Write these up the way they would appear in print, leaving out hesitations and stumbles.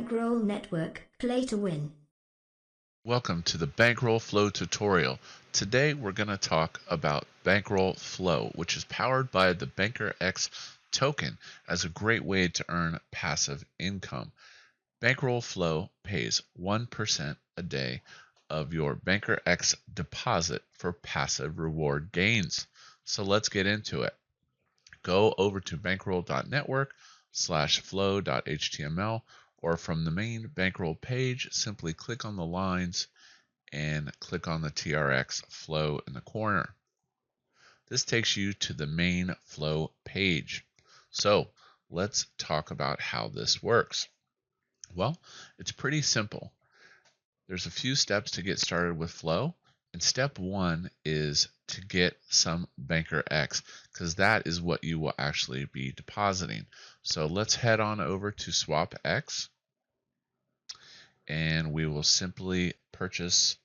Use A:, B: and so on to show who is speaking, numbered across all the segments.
A: Bankroll Network. Play to win.
B: Welcome to the Bankroll Flow tutorial. Today we're going to talk about Bankroll Flow, which is powered by the BankerX token as a great way to earn passive income. Bankroll Flow pays 1% a day of your BankerX deposit for passive reward gains. So let's get into it. Go over to bankroll.network/flow.html, or from the main Bankroll page, simply click on the lines and click on the TRX flow in the corner. This takes you to the main flow page. So let's talk about how this works. Well, it's pretty simple. There's a few steps to get started with Flow, and step one is to get some BankerX, because that is what you will actually be depositing. So let's head on over to SwapX, and we will simply purchase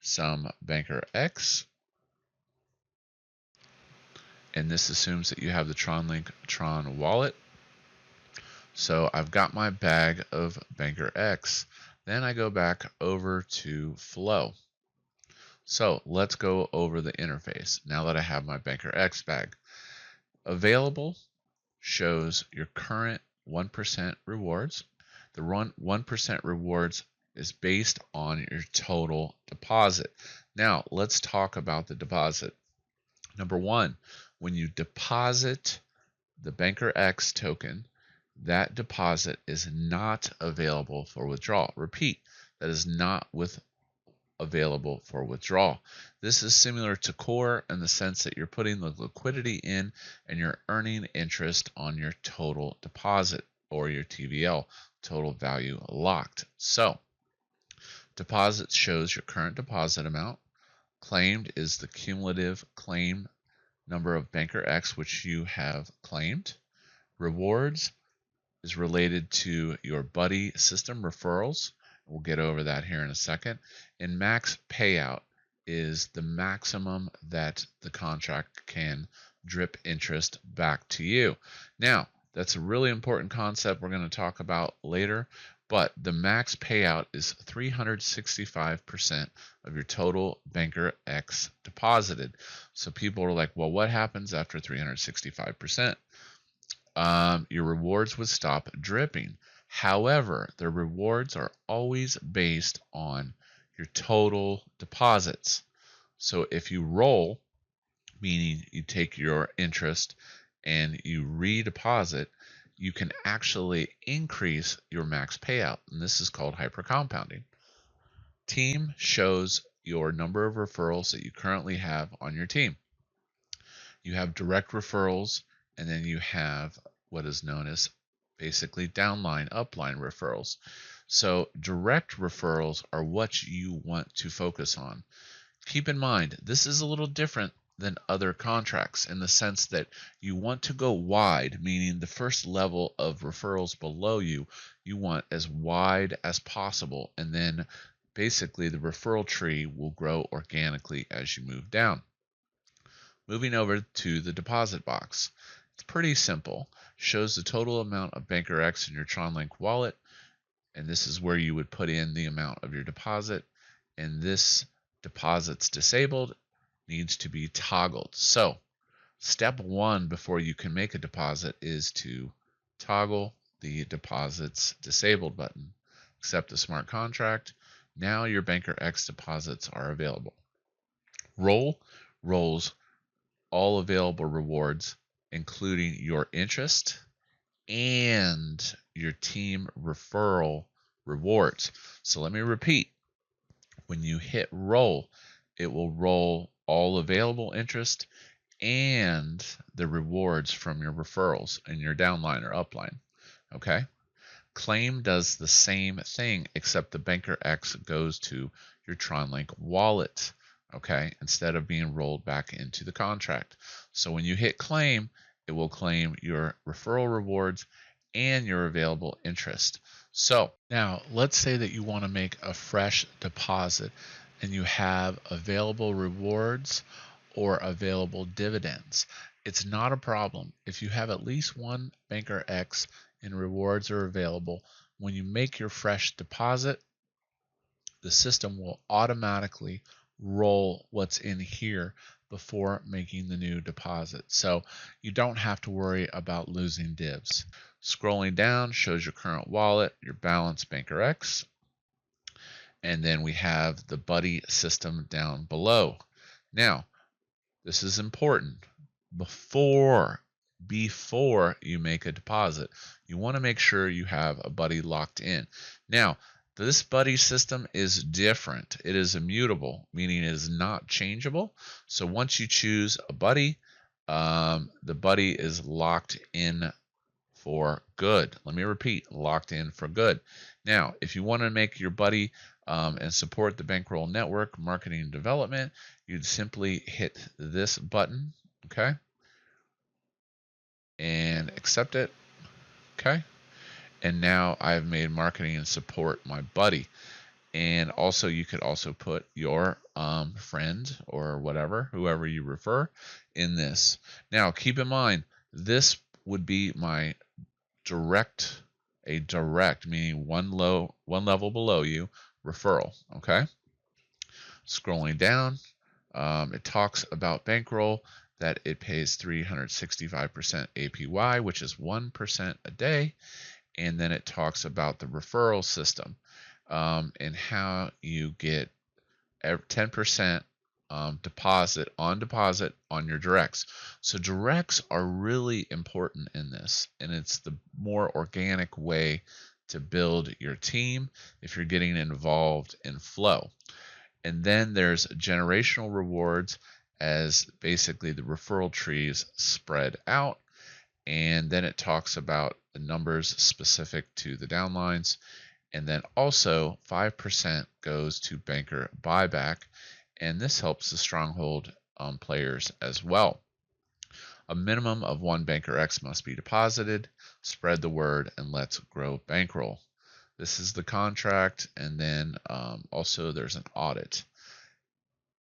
B: some BankerX. And this assumes that you have the TronLink Tron wallet. So I've got my bag of BankerX. Then I go back over to Flow. So let's go over the interface now that I have my BankerX bag. Available shows your current 1% rewards. The 1% rewards is based on your total deposit. Now let's talk about the deposit. Number one, when you deposit the BankerX token, that deposit is not available for withdrawal. Repeat, that is not available for withdrawal. This is similar to Core in the sense that you're putting the liquidity in and you're earning interest on your total deposit, or your TVL, total value locked. So deposit shows your current deposit amount. Claimed is the cumulative claim number of BankerX which you have claimed. Rewards is related to your buddy system referrals. We'll get over that here in a second. And max payout is the maximum that the contract can drip interest back to you. Now, that's a really important concept we're going to talk about later, but the max payout is 365% of your total BankerX deposited. So people are like, well, what happens after 365%? Your rewards would stop dripping. However, the rewards are always based on your total deposits. So if you roll, meaning you take your interest and you redeposit, you can actually increase your max payout, and this is called hypercompounding. Team shows your number of referrals that you currently have on your team. You have direct referrals, and then you have what is known as basically downline, upline referrals. So direct referrals are what you want to focus on. Keep in mind, this is a little different than other contracts in the sense that you want to go wide, meaning the first level of referrals below you want as wide as possible, and then basically the referral tree will grow organically as you move down. Moving over to the deposit box. It's pretty simple. Shows the total amount of BankerX in your TronLink wallet, and this is where you would put in the amount of your deposit, and this deposit's disabled, needs to be toggled. So step one before you can make a deposit is to toggle the deposits disabled button. Accept the smart contract. Now your BankerX deposits are available. Roll rolls all available rewards, including your interest and your team referral rewards. So let me repeat. When you hit roll, it will roll all available interest and the rewards from your referrals in your downline or upline. Okay? Claim does the same thing, except the BankerX goes to your TronLink wallet, okay, instead of being rolled back into the contract. So when you hit claim, it will claim your referral rewards and your available interest. So now let's say that you want to make a fresh deposit and you have available rewards or available dividends. It's not a problem. If you have at least one BankerX and rewards are available, when you make your fresh deposit, the system will automatically roll what's in here before making the new deposit. So you don't have to worry about losing dibs. Scrolling down shows your current wallet, your balance, Banker X, and then we have the buddy system down below. Now, this is important. Before you make a deposit, you want to make sure you have a buddy locked in. Now, this buddy system is different. It is immutable, meaning it is not changeable. So once you choose a buddy, the buddy is locked in for good. Let me repeat, locked in for good. Now, if you want to make your buddy and support the Bankroll Network marketing and development, you'd simply hit this button, okay, and accept it, okay. And now I've made marketing and support my buddy. And also, you could also put your friend or whatever, whoever you refer, in this. Now, keep in mind, this would be my direct, meaning one level below you, referral. Okay. Scrolling down, it talks about Bankroll, that it pays 365% APY, which is 1% a day. And then it talks about the referral system and how you get 10% deposit on your directs. So directs are really important in this, and it's the more organic way to build your team if you're getting involved in Flow. And then there's generational rewards, as basically the referral trees spread out. And then it talks about the numbers specific to the downlines. And then also 5% goes to banker buyback. And this helps the stronghold players as well. A minimum of 1 Banker X must be deposited. Spread the word and let's grow Bankroll. This is the contract, and then also there's an audit.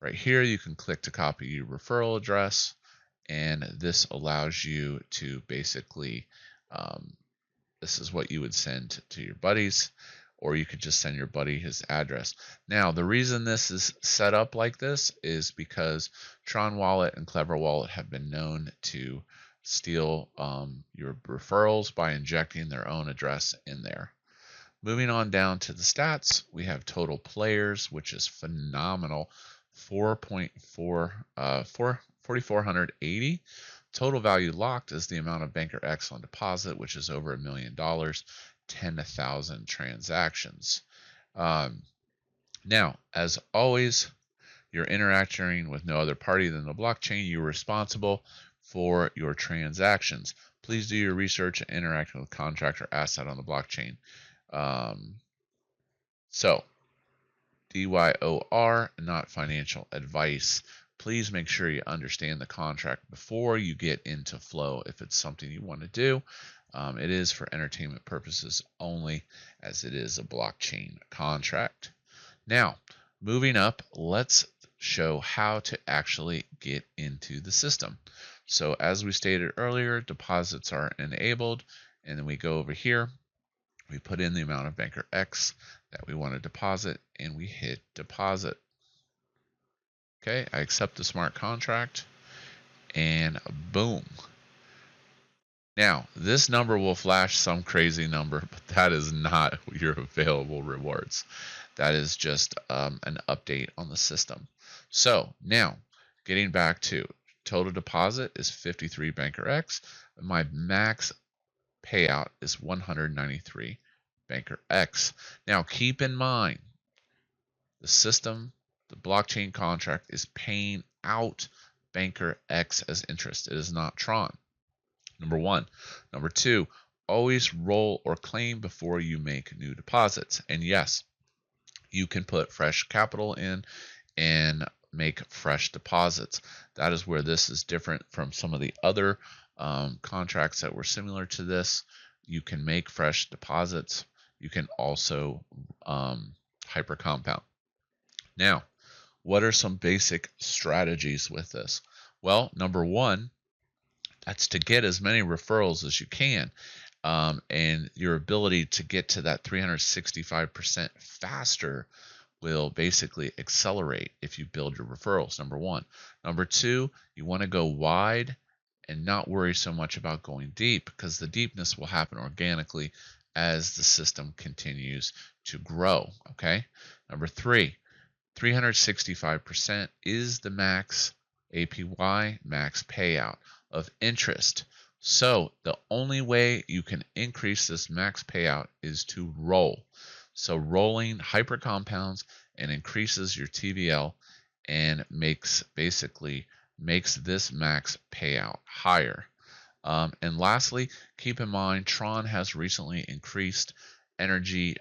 B: Right here you can click to copy your referral address, and this allows you to basically, this is what you would send to your buddies, or you could just send your buddy his address. Now, the reason this is set up like this is because Tron Wallet and Clever Wallet have been known to steal your referrals by injecting their own address in there. Moving on down to the stats, we have total players, which is phenomenal, 4,480. Total value locked is the amount of Banker X on deposit, which is over $1 million, 10,000 transactions. Now, as always, you're interacting with no other party than the blockchain. You're responsible for your transactions. Please do your research and interact with contract or asset on the blockchain. So, DYOR, not financial advice. Please make sure you understand the contract before you get into Flow if it's something you want to do. It is for entertainment purposes only, as it is a blockchain contract. Now, moving up, let's show how to actually get into the system. So as we stated earlier, deposits are enabled, and then we go over here. We put in the amount of Banker X that we want to deposit, and we hit deposit. Okay, I accept the smart contract, and boom. Now, this number will flash some crazy number, but that is not your available rewards. That is just an update on the system. So now, getting back to total deposit is 53 Banker X. My max payout is 193 Banker X. Now, keep in mind, the system, the blockchain contract, is paying out Banker X as interest. It is not Tron. Number one. Number two, always roll or claim before you make new deposits. And yes, you can put fresh capital in and make fresh deposits. That is where this is different from some of the other contracts that were similar to this. You can make fresh deposits. You can also hyper compound. Now, what are some basic strategies with this? Well, number one, that's to get as many referrals as you can. and your ability to get to that 365% faster will basically accelerate if you build your referrals, number one. Number two, you want to go wide and not worry so much about going deep, because the deepness will happen organically as the system continues to grow, okay? Number three, 365% is the max APY, max payout of interest. So the only way you can increase this max payout is to roll. So rolling hyper compounds and increases your TVL and basically makes this max payout higher. And lastly, keep in mind Tron has recently increased energy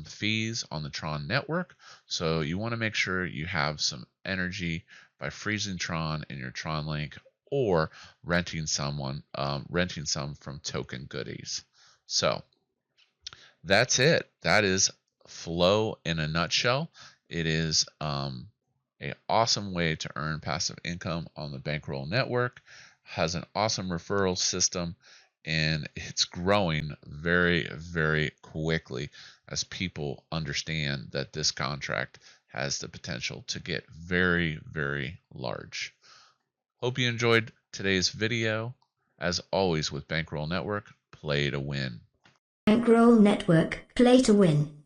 B: fees on the Tron network. So you want to make sure you have some energy by freezing Tron in your Tron link or renting some from Token Goodies. So that's it. That is Flow in a nutshell. It is an awesome way to earn passive income on the Bankroll Network. Has an awesome referral system, and it's growing very, very quickly as people understand that this contract has the potential to get very, very large. Hope you enjoyed today's video. As always with Bankroll Network, play to win.
A: Bankroll Network, play to win.